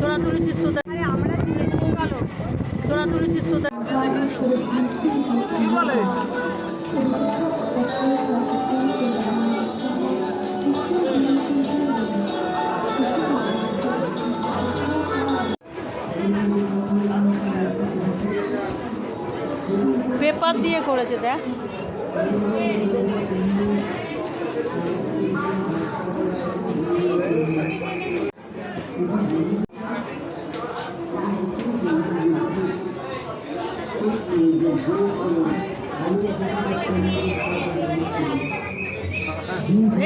তোরা তুলেছিস তো দেখ। আমরা তুলেছি, চলো তোরা তুলেছিস তো দেখ। পেপার দিয়ে করেছে দেখ।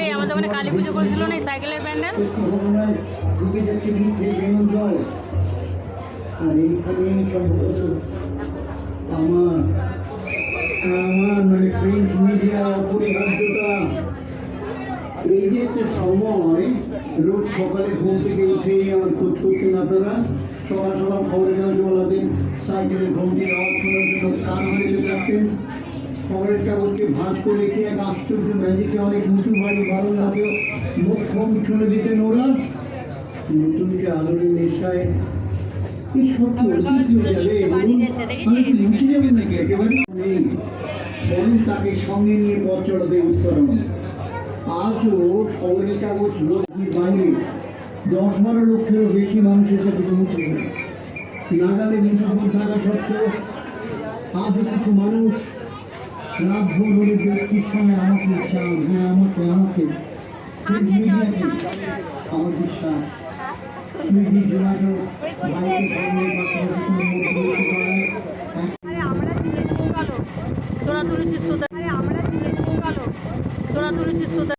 এই আমাদের ওখানে কালী পুজো করেছিল না, এই সাইকেলের প্যান্ডেল। আমার আমার মানে প্রিন্ট মিডিয়া অপরিহার্যতা। এই যে একটা সময় রোজ সকালে ঘুম থেকে উঠেই আমার খোঁজ করতেন আপনারা। সকাল সকাল খবরের কাগজ বলাতেন, সাইকেলের ঘুমটির আওয়াজ শোনার জন্য কান হয়ে থাকতেন। খবরের কাগজকে ভাঁজ করে কি এক আশ্চর্য ম্যাজিকে অনেক উঁচু বাড়ি ভালো লাগেও মুখ ফোন ছুঁড়ে দিতেন ওরা। নতুন যে আলোর নেশায় এই সব কি অতীত হয়ে যাবে? আমি কি মুছে যাবেন নাকি একেবারে? নেই, বরং তাকে সঙ্গে নিয়ে পথ চলাতে উত্তরণ। আজও খবরের কাগজ রোগীর বাইরে 10-12 লক্ষেরও বেশি মানুষের কাছে পৌঁছে গেল। নাগালে মুঠোফোন থাকা সত্ত্বেও আজও কিছু মানুষ রাত ভোর হলে ব্যক্তির সঙ্গে আমাকে চান, হ্যাঁ আমাকে মিডিয়াকে আমার বিশ্বাস সুইগি জোম্যাটো বাইকে ধর্মের আমরা তুলেছি, চলো তোরা তুলেছিস তো দেখ। আমরা তুলেছি, চলো তোরা তুলেছিস তো দেখ।